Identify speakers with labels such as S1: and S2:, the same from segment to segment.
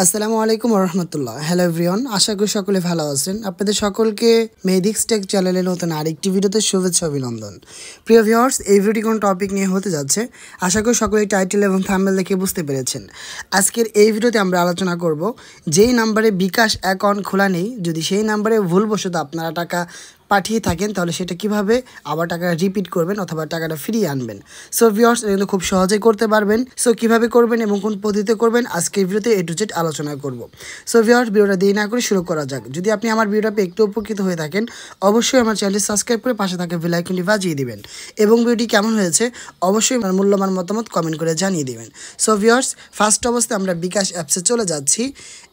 S1: আসসালামু আলাইকুম রহমতুল্লাহ। Hello everyone, আশা করি সকলে ভালো আছেন। আপনাদের সকলকে মেডিক্স টেক চ্যানেলে নতুন আরেকটি ভিডিওতে শুভেচ্ছা অভিনন্দন। প্রিয় ভিউয়ার্স, এই ভিডিওটি কোন টপিক নিয়ে হতে যাচ্ছে আশা করি সকলে টাইটেল এবং থাম্বনেল দেখে বুঝতে পেরেছেন। আজকের এই ভিডিওতে আমরা আলোচনা করব যেই নাম্বারে বিকাশ অ্যাকাউন্ট খোলা নেই, যদি সেই নাম্বারে ভুলবশত আপনারা টাকা পাঠিয়ে থাকেন তাহলে সেটা কিভাবে আবার টাকাটা রিপিট করবেন অথবা টাকাটা ফিরিয়ে আনবেন। সো ভিউয়ার্স, এটা কিন্তু খুব সহজেই করতে পারবেন। সো কিভাবে করবেন এবং কোন পদ্ধতিতে করবেন আজকের ভিডিওতে A to Z আলোচনা করব। সো ভিউয়ার্স, ভিডিওটা দেরি না করে শুরু করা যাক। যদি আপনি আমার ভিডিওটা পেয়ে একটু উপকৃত হয়ে থাকেন অবশ্যই আমার চ্যানেলটি সাবস্ক্রাইব করে পাশে থাকা বেল আইকনটি বাজিয়ে দিবেন এবং ভিডিওটি কেমন হয়েছে অবশ্যই আমার মূল্যবান মতামত কমেন্ট করে জানিয়ে দিবেন। সো ভিউয়ার্স, ফার্স্ট অবস্থায় আমরা বিকাশ অ্যাপসে চলে যাচ্ছি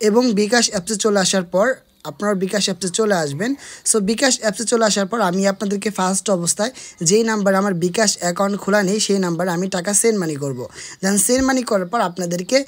S1: এবং বিকাশ অ্যাপসে চলে আসার পর আপনারা বিকাশ অ্যাপসে চলে আসবেন। সো বিকাশ অ্যাপসে চলে আসার পর আমি আপনাদেরকে ফার্স্ট অবস্থায় যেই নাম্বারে আমার বিকাশ অ্যাকাউন্ট খোলা নেই সেই নাম্বারে আমি টাকা সেন্ড মানি করব। দেন সেন্ড মানি করার পর আপনাদেরকে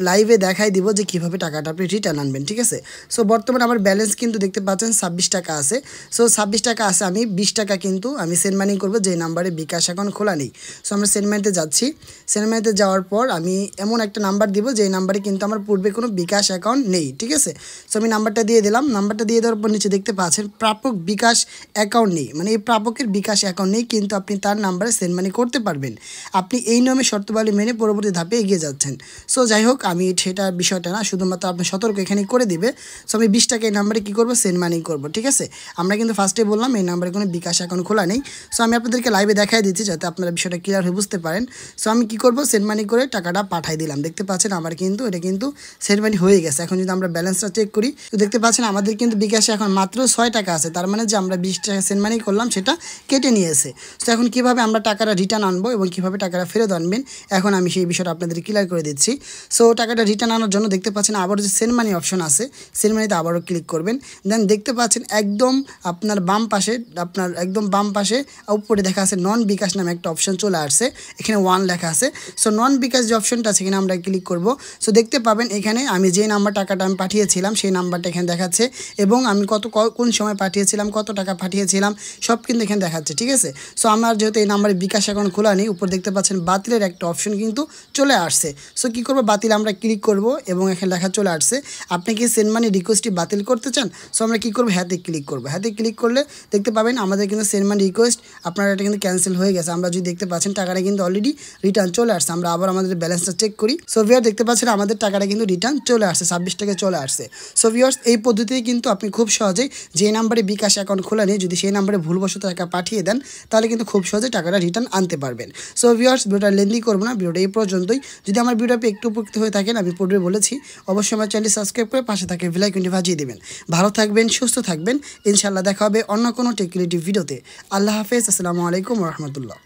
S1: লাইভে দেখাই দিব যে কীভাবে টাকাটা আপনি রিটার্ন আনবেন, ঠিক আছে। সো বর্তমানে আমার ব্যালেন্স কিন্তু দেখতে পাচ্ছেন 26 টাকা আছে। সো 26 টাকা আছে, আমি 20 টাকা কিন্তু আমি সেন্ড মানি করবো যেই নাম্বারে বিকাশ অ্যাকাউন্ট খোলা নেই। সো আমরা সেন্ড মানিতে যাচ্ছি। সেন্ড মানিতে যাওয়ার পর আমি এমন একটা নাম্বার দিব যেই নাম্বারে কিন্তু আমার পূর্বে কোনো বিকাশ অ্যাকাউন্ট নেই, ঠিক আছে। সো আমি নাম্বারটা দিয়ে দিলাম। নাম্বারটা দিয়ে দেওয়ার পর নিচে দেখতে পাচ্ছেন প্রাপক বিকাশ অ্যাকাউন্ট নেই, মানে এই প্রাপকের বিকাশ অ্যাকাউন্ট নেই কিন্তু আপনি তার নাম্বারে সেন্ড মানি করতে পারবেন। আপনি এই নিয়মে শর্তাবলী মেনে পরবর্তী ধাপে এগিয়ে যাচ্ছেন। সো যাই হোক, আমি সেটা বিষয়টা না, শুধুমাত্র আপনি সতর্ক এখানে করে দিবে। সো আমি 20 টাকা এই নাম্বারে কী করবো, সেন্ড মানি করবো, ঠিক আছে। আমরা কিন্তু ফার্স্টে বললাম এই নাম্বারে কোনো বিকাশ অ্যাকাউন্ট খোলা নেই। সো আমি আপনাদেরকে লাইভে দেখাই দিচ্ছি যাতে আপনারা বিষয়টা ক্লিয়ার হয়ে বুঝতে পারেন। সো আমি কী করবো, সেন্ড মানি করে টাকাটা পাঠাই দিলাম। দেখতে পাচ্ছেন আমার কিন্তু এটা কিন্তু সেন্ড মানি হয়ে গেছে। এখন যদি আমরা ব্যালেন্সটা চেক করি তো দেখতে পাচ্ছেন আমাদের কিন্তু বিকাশে এখন মাত্র 6 টাকা আছে, তার মানে যে আমরা 20 টাকা সেন্ড মানি করলাম সেটা কেটে নিয়েছে। সো এখন কীভাবে আমরা টাকাটা রিটার্ন আনবো এবং কীভাবে টাকাটা ফেরত আনবেন এখন আমি সেই বিষয়টা আপনাদের ক্লিয়ার করে দিচ্ছি। সো টাকাটা রিটার্ন আনার জন্য দেখতে পাচ্ছেন আবারও যে সেন্ড মানি অপশন আছে, সেন্ড মানিতে আবারও ক্লিক করবেন। দেন দেখতে পাচ্ছেন একদম আপনার বাম পাশে, আপনার একদম বাম পাশে উপরে দেখা আছে নন বিকাশ নামে একটা অপশন চলে আসছে, এখানে 1 লেখা আছে। সো নন বিকাশ যে অপশনটা আছে এখানে আমরা ক্লিক করব। সো দেখতে পাবেন এখানে আমি যে নাম্বার টাকাটা আমি পাঠিয়েছিলাম সেই নাম্বারটা এখানে দেখাচ্ছে এবং আমি কোন সময় পাঠিয়েছিলাম, কত টাকা পাঠিয়েছিলাম সব কিন্তু এখানে দেখাচ্ছে, ঠিক আছে। সো আমার যেহেতু এই নাম্বারে বিকাশ অ্যাকাউন্ট খোলা নেই, উপর দেখতে পাচ্ছেন বাতিলের একটা অপশন কিন্তু চলে আসছে। সো কী করবো, বাতিল আমরা ক্লিক করব এবং এখানে লেখা চলে আসছে আপনি কি সেন্ড মানি রিকোয়েস্টটি বাতিল করতে চান। সো আমরা কী করবো, হ্যাঁতে ক্লিক করবো। হ্যাঁতে ক্লিক করলে দেখতে পাবেন আমাদের কিন্তু সেন্ড মানি রিকোয়েস্ট আপনার এটা কিন্তু ক্যান্সেল হয়ে গেছে। আমরা যদি দেখতে পাচ্ছেন টাকাটা কিন্তু অলরেডি রিটার্ন চলে আসছে। আমরা আবার আমাদের ব্যালেন্সটা চেক করি। সো ভিউয়ার দেখতে পাচ্ছেন আমাদের টাকাটা কিন্তু রিটার্ন চলে আসছে, 26 টাকা চলে আসছে। সো ভিউয়ার্স, এই পদ্ধতিতে কিন্তু আপনি খুব সহজেই যে নাম্বারে বিকাশ অ্যাকাউন্ট খোলা নেই যদি সেই নাম্বারে ভুলবশত টাকা পাঠিয়ে দেন তাহলে কিন্তু খুব সহজে টাকাটা রিটার্ন আনতে পারবেন। সো ভিউয়ার্স, ভিডিওটা লেন্দি করবো না, ভিডিওটা এই পর্যন্তই। যদি আমার ভিডিওটা একটু উপকৃত হয়ে থাকেন আমি পূর্বে বলেছি অবশ্যই আমার চ্যানেলটি সাবস্ক্রাইব করে পাশে থাকে বেল আইকনটি বাজিয়ে দিবেন। ভালো থাকবেন, সুস্থ থাকবেন। ইনশাআল্লাহ দেখা হবে অন্য কোনো টেকনিক্যাল ভিডিওতে। আল্লাহ হাফেজ, আসসালামু আলাইকুম রহমতুল্লাহ।